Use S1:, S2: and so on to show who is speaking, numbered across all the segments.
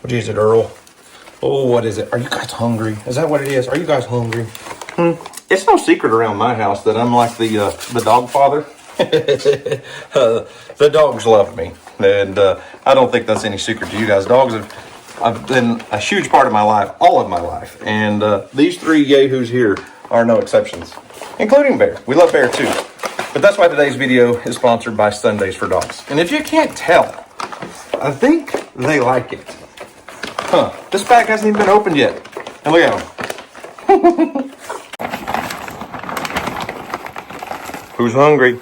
S1: What is it, Earl? Oh, what is it? Are you guys hungry? Is that what it is? Are you guys hungry? It's no secret around my house that I'm like the dog father. The dogs love me, and I don't think that's any secret to you guys. I've been a huge part of my life, all of my life, and these three yahoos here are no exceptions, including Bear. We love Bear too, but that's why today's video is sponsored by Sundays for Dogs. And if you can't tell, I think they like it. This bag hasn't even been opened yet, and look at them. Who's hungry?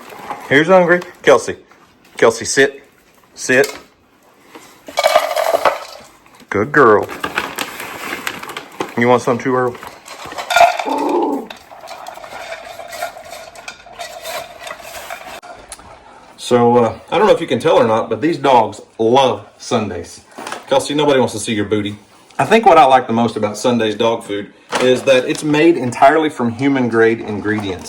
S1: Who's hungry? Kelsey. Kelsey, sit. Sit. Good girl. You want some too, Earl? So, I don't know if you can tell or not, but these dogs love Sundays. Kelsey, nobody wants to see your booty. I think what I like the most about Sunday's dog food is that it's made entirely from human-grade ingredients.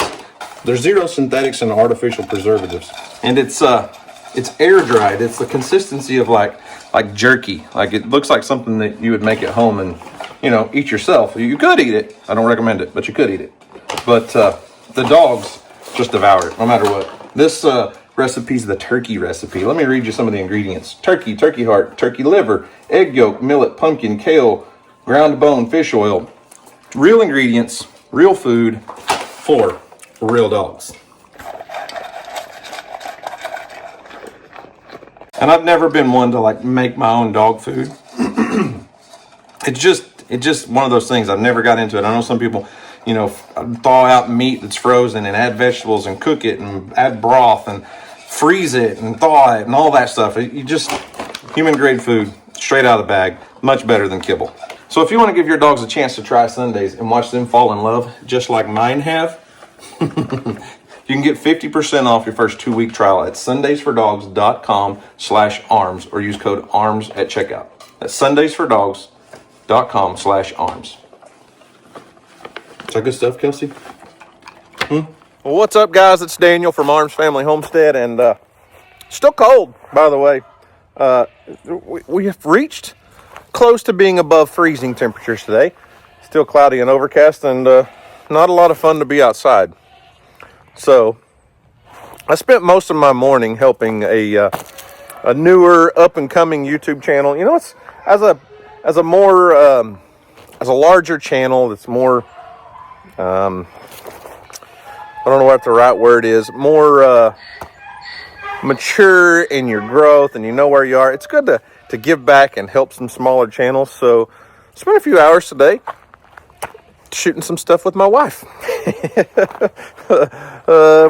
S1: There's zero synthetics and artificial preservatives. And it's air-dried. It's the consistency of like jerky. Like, it looks like something that you would make at home and, you know, eat yourself. You could eat it. I don't recommend it, but you could eat it. But the dogs just devour it, no matter what. This recipe's the turkey recipe. Let me read you some of the ingredients. Turkey, turkey heart, turkey liver, egg yolk, millet, pumpkin, kale, ground bone, fish oil. Real ingredients, real food for real dogs. And I've never been one to like make my own dog food. It's just one of those things. I've never got into it. I know some people, you know, thaw out meat that's frozen and add vegetables and cook it and add broth and freeze it and thaw it and all that stuff. You just, human grade food, straight out of the bag, much better than kibble. So if you want to give your dogs a chance to try Sundays and watch them fall in love, just like mine have, you can get 50% off your first 2-week trial at sundaysfordogs.com/arms or use code ARMS at checkout. That's sundaysfordogs.com/arms. Is that good stuff, Kelsey? Well, what's up, guys? It's Daniel from Arms Family Homestead, and still cold, by the way. We have reached close to being above freezing temperatures today. Still cloudy and overcast, and not a lot of fun to be outside. So I spent most of my morning helping a newer up and coming YouTube channel. You know, it's as a larger channel that's more I don't know what the right word is, more mature in your growth and you know where you are. It's good to give back and help some smaller channels. So spent a few hours today shooting some stuff with my wife.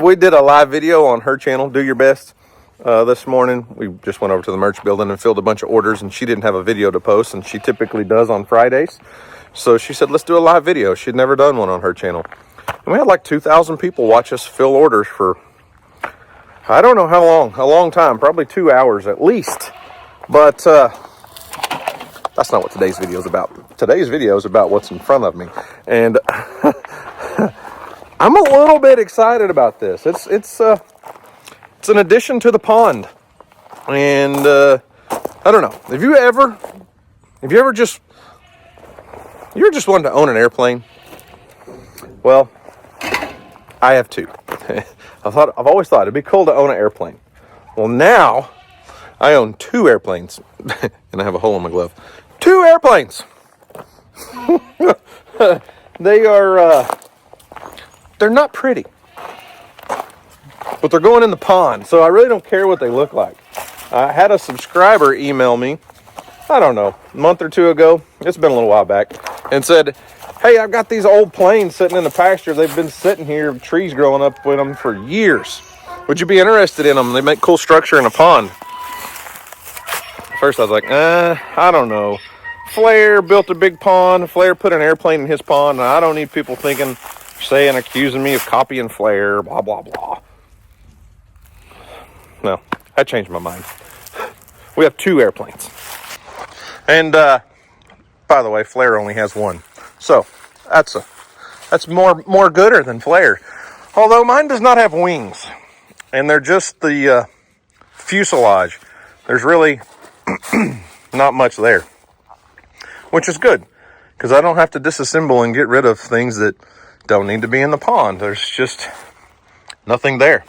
S1: We did a live video on her channel, Do Your Best, this morning. We just went over to the merch building and filled a bunch of orders, and she didn't have a video to post, and she typically does on Fridays. So she said, let's do a live video. She'd never done one on her channel. And we had like 2,000 people watch us fill orders for, I don't know how long, a long time, probably 2 hours at least. But that's not what today's video is about. Today's video is about what's in front of me. And I'm a little bit excited about this. It's an addition to the pond. And I don't know. Have you ever just wanted to own an airplane? Well, I have two. I've always thought it'd be cool to own an airplane. Well, now I own 2 airplanes, and I have a hole in my glove. 2 airplanes. They're not pretty, but they're going in the pond, so I really don't care what they look like. I had a subscriber email me, I don't know, a month or 2 ago. It's been a little while back, and said, hey, I've got these old planes sitting in the pasture. They've been sitting here, trees growing up with them for years. Would you be interested in them? They make cool structure in a pond. First I was like, I don't know. Flair built a big pond. Flair put an airplane in his pond. And I don't need people accusing me of copying Flair, blah, blah, blah. No, I changed my mind. We have 2 airplanes. And, by the way, Flair only has 1. So, that's more gooder than Flair. Although mine does not have wings. And they're just the fuselage. There's really not much there. which is good because I don't have to disassemble and get rid of things that don't need to be in the pond. There's just nothing there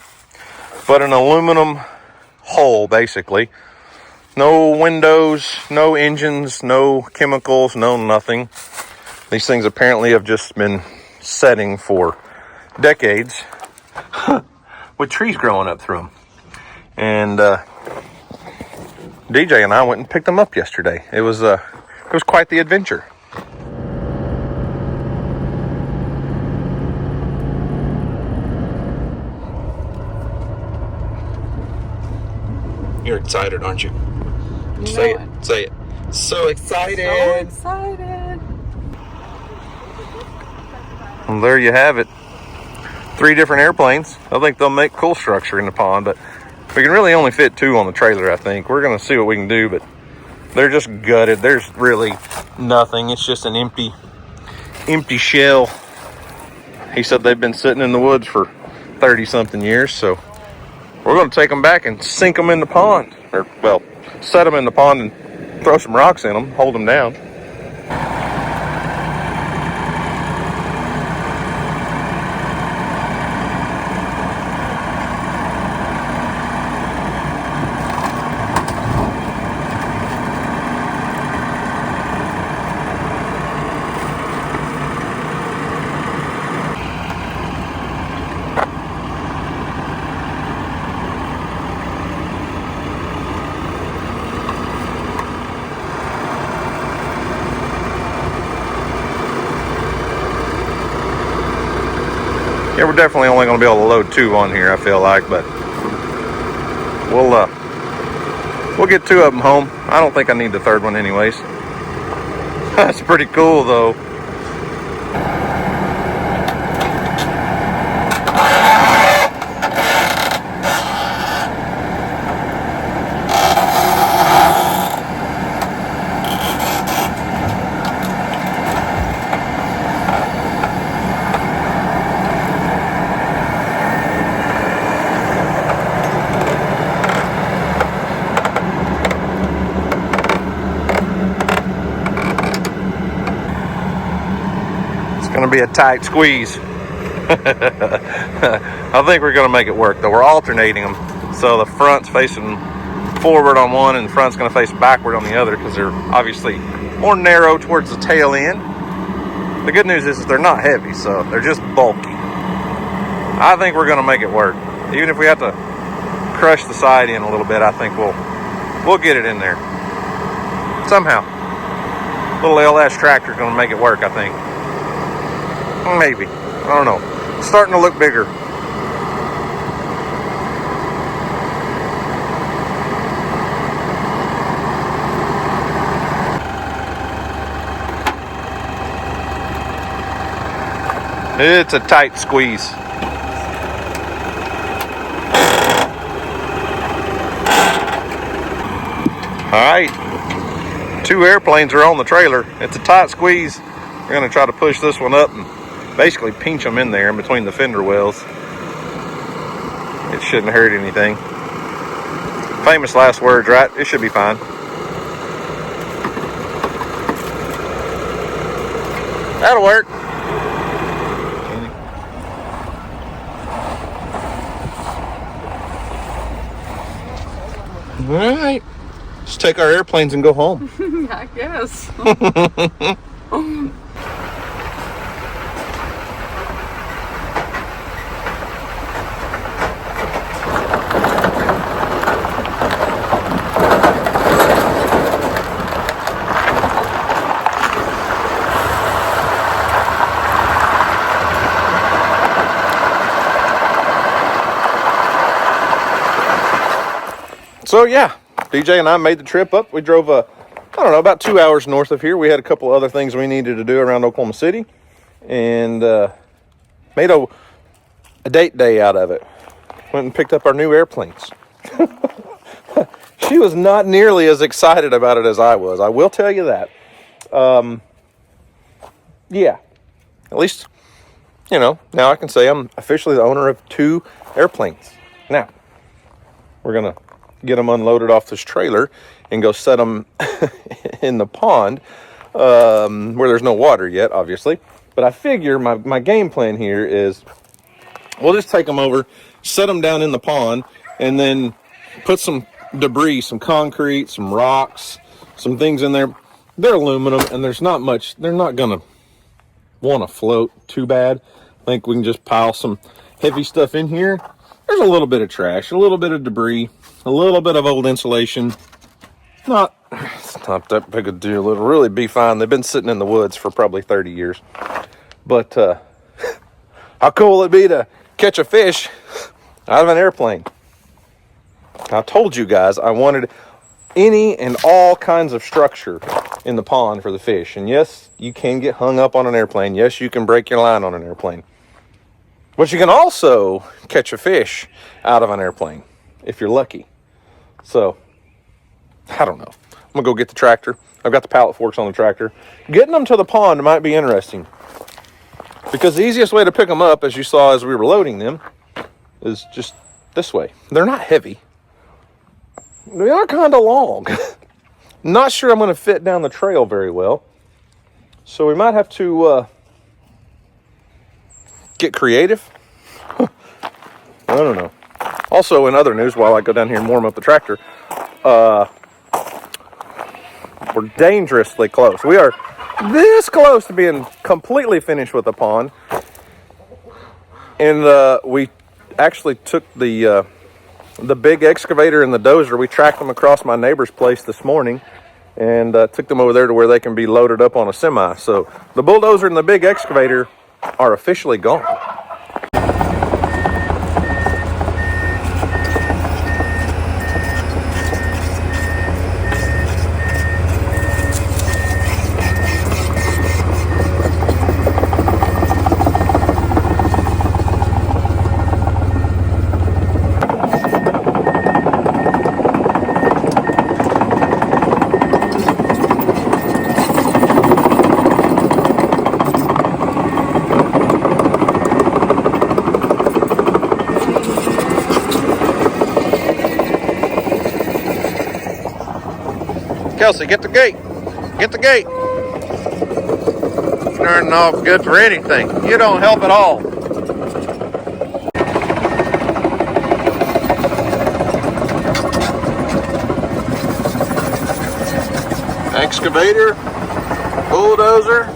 S1: but an aluminum hull, basically. No windows, no engines, no chemicals, no nothing. These things apparently have just been setting for decades with trees growing up through them. And DJ and I went and picked them up yesterday. It was quite the adventure. You're excited, aren't you? Say it. Say it. So excited.
S2: So excited.
S1: Well, there you have it. 3 different airplanes. I think they'll make cool structure in the pond, but we can really only fit 2 on the trailer, I think. We're going to see what we can do, but they're just gutted. There's really nothing. It's just an empty shell. He said they've been sitting in the woods for 30-something years, so we're going to take them back and sink them in the pond. Or, well, set them in the pond and throw some rocks in them, hold them down. Yeah, we're definitely only going to be able to load 2 on here, I feel like, but we'll get 2 of them home. I don't think I need the 3rd one anyways. That's pretty cool, though. Going to be a tight squeeze. I think we're going to make it work, though. We're alternating them, so the front's facing forward on one and the front's going to face backward on the other because they're obviously more narrow towards the tail end. The good news is they're not heavy, so they're just bulky. I think we're going to make it work. Even if we have to crush the side in a little bit, I think we'll get it in there somehow. Little LS tractor's going to make it work, I think. Maybe. I don't know. It's starting to look bigger. It's a tight squeeze. All right. 2 airplanes are on the trailer. It's a tight squeeze. We're going to try to push this one up and basically pinch them in there in between the fender wells. It shouldn't hurt anything. Famous last words, right? It should be fine. That'll work. All right. Let's take our airplanes and go home.
S2: I guess.
S1: So yeah, DJ and I made the trip up. We drove about 2 hours north of here. We had a couple other things we needed to do around Oklahoma City, and made a date day out of it. Went and picked up our new airplanes. She was not nearly as excited about it as I was. I will tell you that. Yeah, at least, now I can say I'm officially the owner of 2 airplanes. Now, we're going to get them unloaded off this trailer and go set them in the pond. where there's no water yet, obviously. But I figure my game plan here is we'll just take them over, set them down in the pond, and then put some debris, some concrete, some rocks, some things in there. They're aluminum, and there's not much. They're not going to want to float too bad. I think we can just pile some heavy stuff in here. There's a little bit of trash, a little bit of debris, a little bit of old insulation. It's not that big a deal. It'll really be fine. They've been sitting in the woods for probably 30 years. But how cool would it be to catch a fish out of an airplane? I told you guys I wanted any and all kinds of structure in the pond for the fish. And yes, you can get hung up on an airplane. Yes, you can break your line on an airplane. But you can also catch a fish out of an airplane if you're lucky. So, I don't know. I'm going to go get the tractor. I've got the pallet forks on the tractor. Getting them to the pond might be interesting. Because the easiest way to pick them up, as you saw as we were loading them, is just this way. They're not heavy. They are kind of long. Not sure I'm going to fit down the trail very well. So we might have to get creative. I don't know. Also, in other news, while I go down here and warm up the tractor, we're dangerously close. We are this close to being completely finished with the pond. And we actually took the big excavator and the dozer. We tracked them across my neighbor's place this morning and took them over there to where they can be loaded up on a semi. So the bulldozer and the big excavator are officially gone. Kelsey, get the gate. Get the gate. You're not good for anything. You don't help at all. Excavator, bulldozer.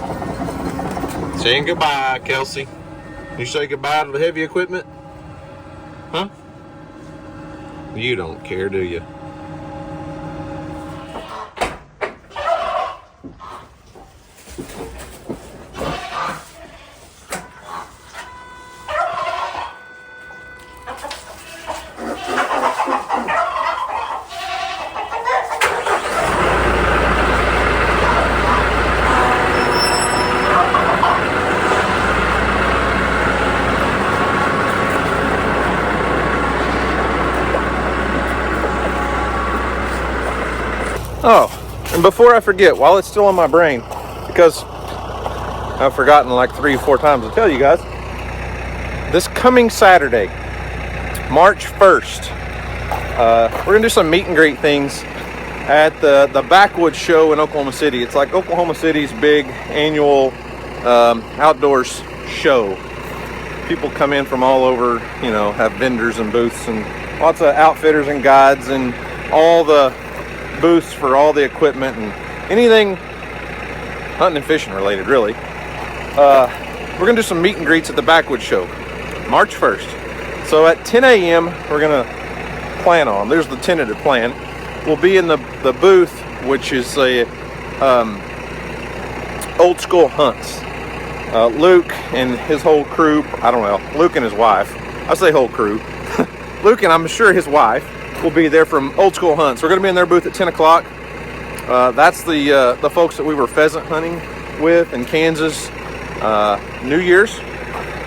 S1: Saying goodbye, Kelsey. You say goodbye to the heavy equipment? Huh? You don't care, do you? Oh, and before I forget, while it's still on my brain, because I've forgotten like 3 or 4 times to tell you guys, this coming Saturday, March 1st, we're going to do some meet and greet things at the Backwoods Show in Oklahoma City. It's like Oklahoma City's big annual outdoors show. People come in from all over, you know, have vendors and booths and lots of outfitters and guides and all the booths for all the equipment and anything hunting and fishing related, really. We're going to do some meet and greets at the Backwoods Show, March 1st. So at 10 a.m., we're going to plan on, there's the tentative plan. We'll be in the booth, which is a old school hunts. Luke and his whole crew, I don't know, Luke and his wife, I say whole crew. Luke and I'm sure his wife will be there from Old School Hunts. We're going to be in their booth at 10 o'clock. That's the folks that we were pheasant hunting with in Kansas New Year's.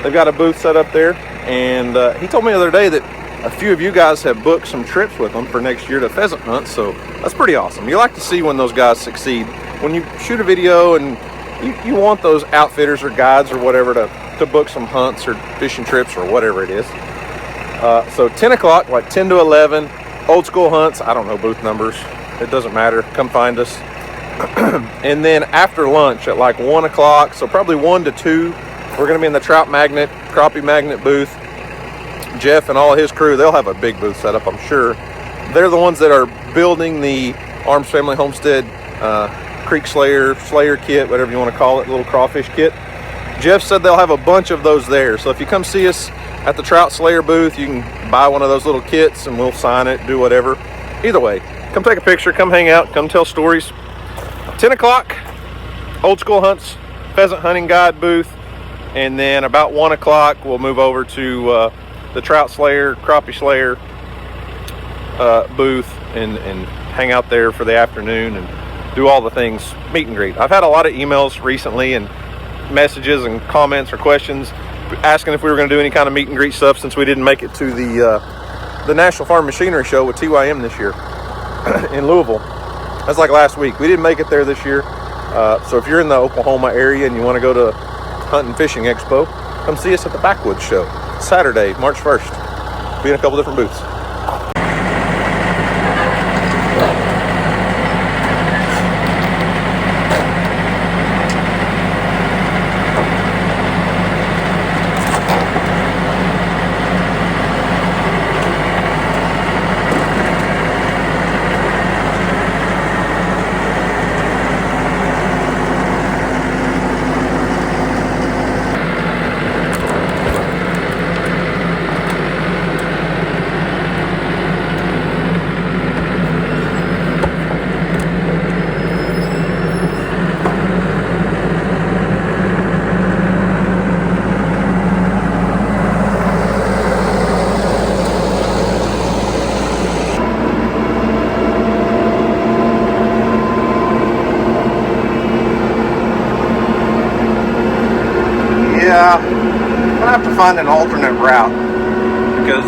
S1: They've got a booth set up there, and he told me the other day that a few of you guys have booked some trips with them for next year to pheasant hunt, so that's pretty awesome. You like to see when those guys succeed. When you shoot a video and you want those outfitters or guides or whatever to book some hunts or fishing trips or whatever it is. So 10 o'clock, like 10 to 11, Old School Hunts. I don't know booth numbers. It doesn't matter. Come find us. And then after lunch at like 1 o'clock, so probably 1 to 2, we're going to be in the trout magnet, crappie magnet booth. Jeff and all his crew, they'll have a big booth set up, I'm sure. They're the ones that are building the Arms Family Homestead Creek Slayer kit, whatever you want to call it, little crawfish kit. Jeff said they'll have a bunch of those there. So if you come see us at the Trout Slayer booth, you can buy one of those little kits and we'll sign it, do whatever. Either way, come take a picture, come hang out, come tell stories. 10 o'clock, Old School Hunts, Pheasant Hunting Guide booth. And then about 1 o'clock, we'll move over to the Trout Slayer, Crappie Slayer booth and hang out there for the afternoon and do all the things, meet and greet. I've had a lot of emails recently and messages and comments or questions asking if we were going to do any kind of meet and greet stuff since we didn't make it to the National Farm Machinery Show with TYM this year in Louisville. That's like last week. We didn't make it there this year. So if you're in the Oklahoma area and you want to go to Hunt and Fishing Expo, come see us at the Backwoods Show, Saturday, March 1st. Be in a couple different booths. Yeah, I'm gonna have to find an alternate route because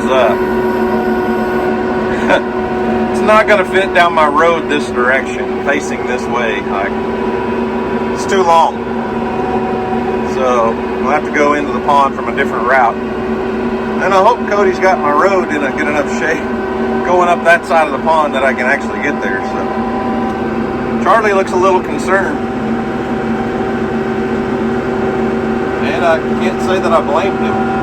S1: it's not gonna fit down my road this direction, facing this way. It's too long, so I'll have to go into the pond from a different route. And I hope Cody's got my road in a good enough shape going up that side of the pond that I can actually get there. So Charlie looks a little concerned. And I can't say that I blame him.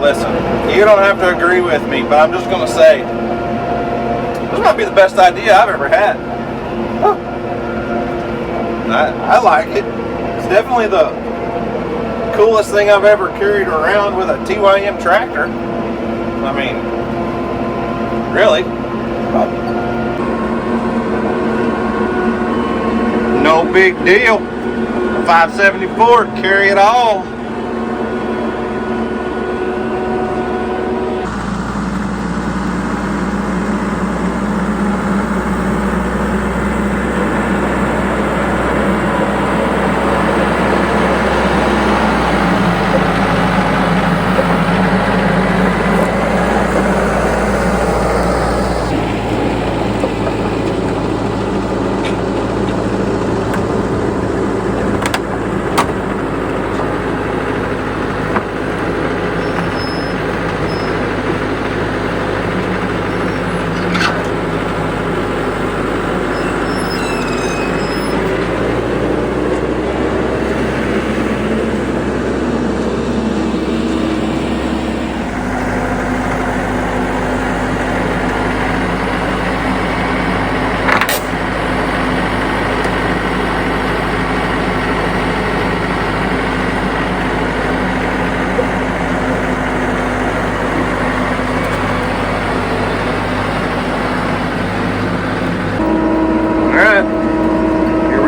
S1: Listen, you don't have to agree with me, but I'm just going to say, this might be the best idea I've ever had. Huh. I like it. It's definitely the coolest thing I've ever carried around with a TYM tractor. I mean, really. No big deal. 574, carry it all.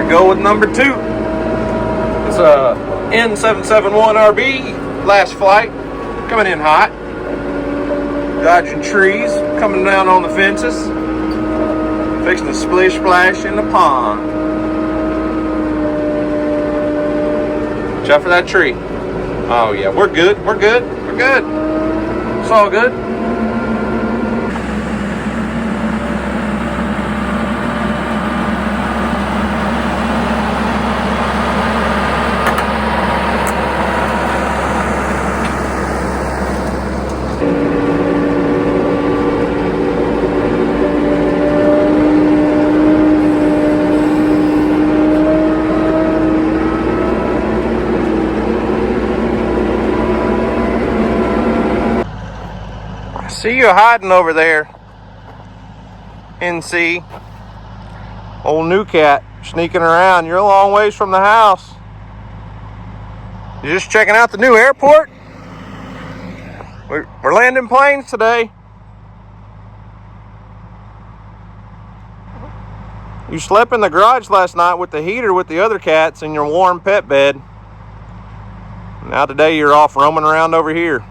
S1: Go with number 2. It's a N771RB, last flight, coming in hot, dodging trees, coming down on the fences, fixing to splish splash in the pond. Watch out for that tree. Oh yeah, we're good, we're good, we're good. It's all good. See you hiding over there, NC. Old new cat sneaking around. You're a long ways from the house. You're just checking out the new airport? We're landing planes today. You slept in the garage last night with the heater with the other cats in your warm pet bed. Now today you're off roaming around over here.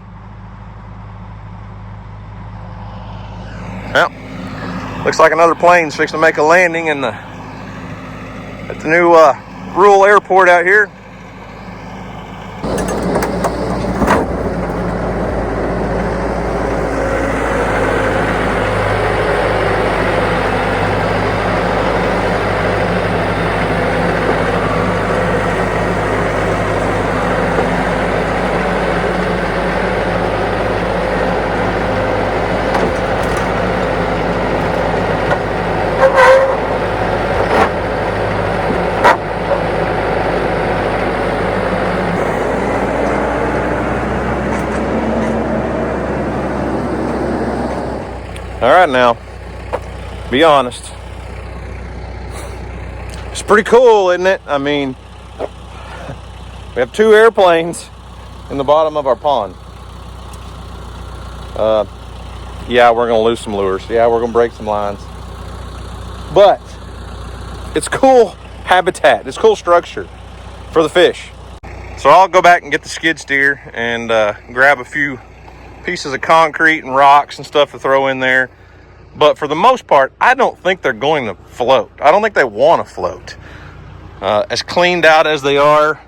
S1: Well, looks like another plane's fixing to make a landing at the new rural airport out here. All right, now, be honest. It's pretty cool, isn't it? I mean, we have 2 airplanes in the bottom of our pond. Yeah, we're going to lose some lures. Yeah, we're going to break some lines. But it's cool habitat. It's cool structure for the fish. So I'll go back and get the skid steer and grab a few pieces of concrete and rocks and stuff to throw in there. But for the most part, I don't think they're going to float. I don't think they want to float. As cleaned out as they are,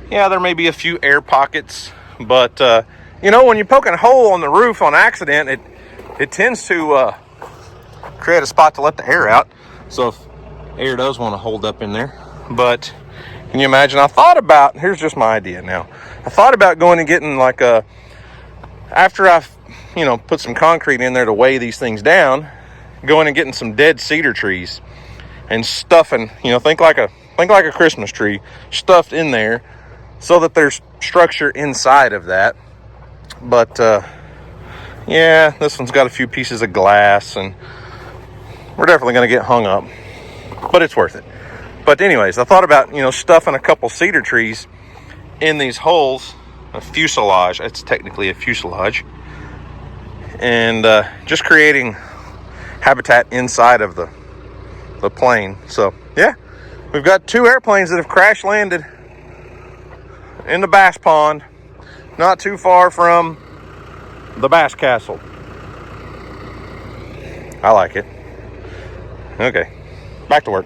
S1: yeah, there may be a few air pockets. But, you know, when you're poking a hole on the roof on accident, it tends to create a spot to let the air out. So if air does want to hold up in there. But can you imagine? I thought about, here's just my idea now. I thought about going and getting like after I've, you know, put some concrete in there to weigh these things down, going and getting some dead cedar trees and stuffing, you know, think like a Christmas tree stuffed in there so that there's structure inside of that. But yeah, this one's got a few pieces of glass and we're definitely going to get hung up, but it's worth it. But anyways, I thought about, you know, stuffing a couple cedar trees in these holes, a fuselage. It's technically a fuselage, and just creating habitat inside of the plane. So yeah, we've got 2 airplanes that have crash landed in the bass pond, not too far from the Bass Castle. I like it. Okay, back to work.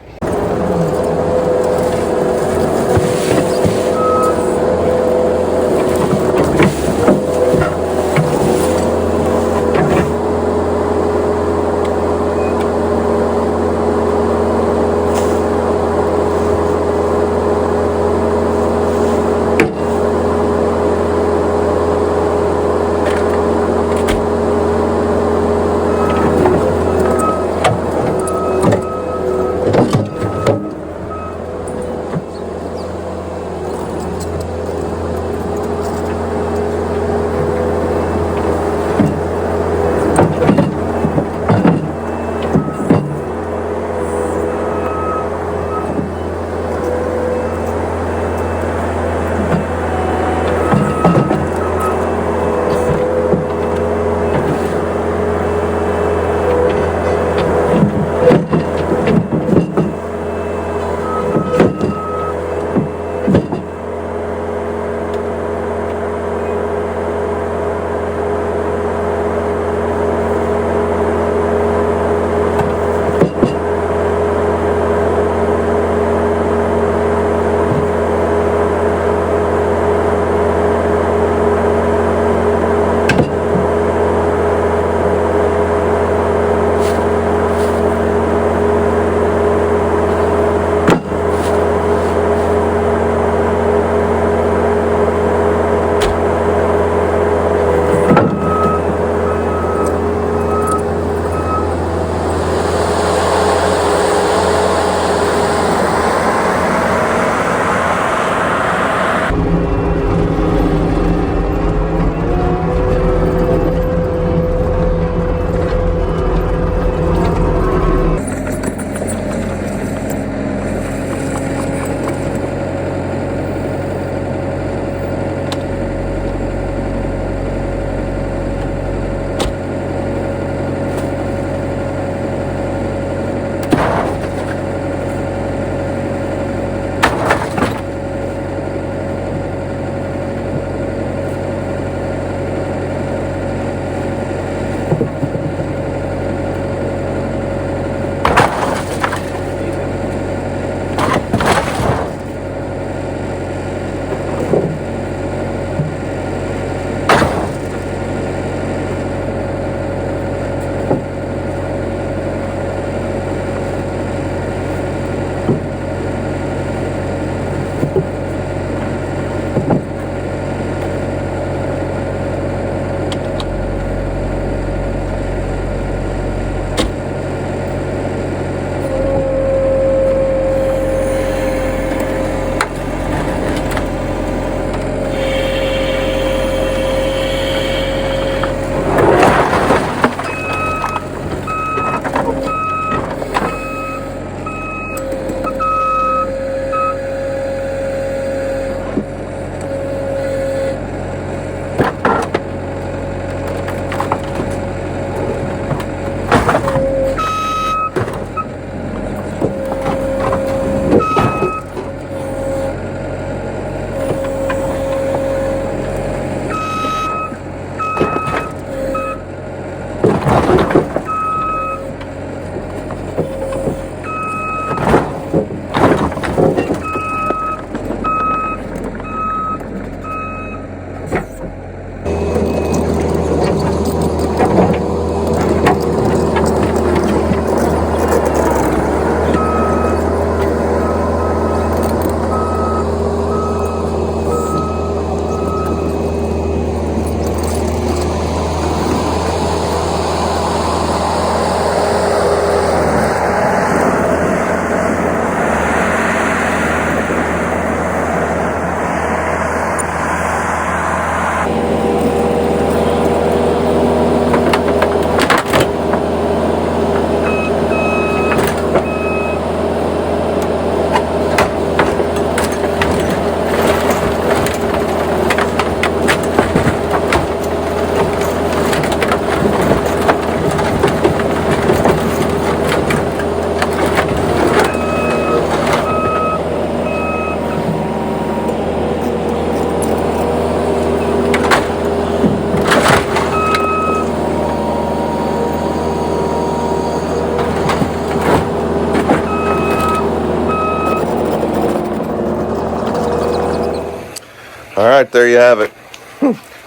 S1: All right, there you have it.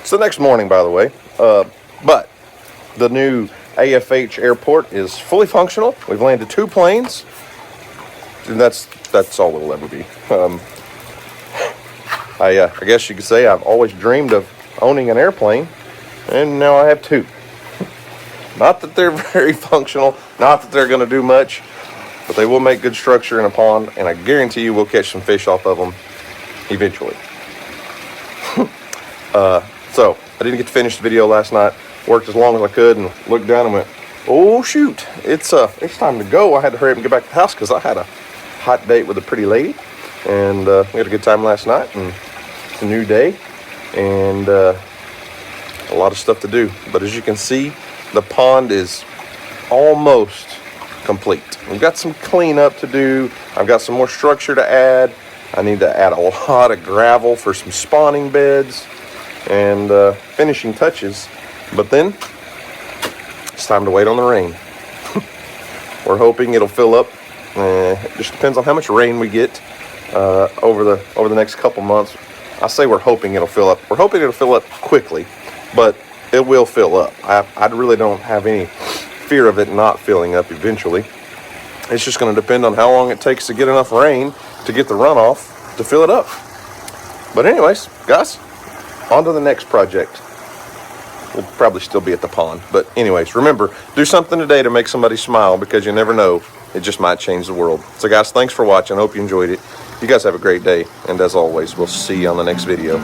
S1: It's the next morning, by the way. But the new AFH airport is fully functional. We've landed 2 planes, and that's all it'll ever be. I guess you could say I've always dreamed of owning an airplane, and now I have 2. Not that they're very functional, not that they're going to do much, but they will make good structure in a pond, and I guarantee you we'll catch some fish off of them eventually. So I didn't get to finish the video last night. Worked as long as I could and looked down and went, oh shoot, it's time to go. I had to hurry up and get back to the house because I had a hot date with a pretty lady, and we had a good time last night, and it's a new day, and a lot of stuff to do. But as you can see, the pond is almost complete. We've got some cleanup to do. I've got some more structure to add. I need to add a lot of gravel for some spawning beds and finishing touches. But then it's time to wait on the rain. We're hoping it'll fill up. It just depends on how much rain we get over the next couple months. I say we're hoping it'll fill up. We're hoping it'll fill up quickly, but it will fill up. I really don't have any fear of it not filling up eventually. It's just going to depend on how long it takes to get enough rain to get the runoff to fill it up. But anyways, guys, on to the next project. We'll probably still be at the pond. But anyways, remember, do something today to make somebody smile, because you never know. It just might change the world. So guys, thanks for watching. I hope you enjoyed it. You guys have a great day. And as always, we'll see you on the next video.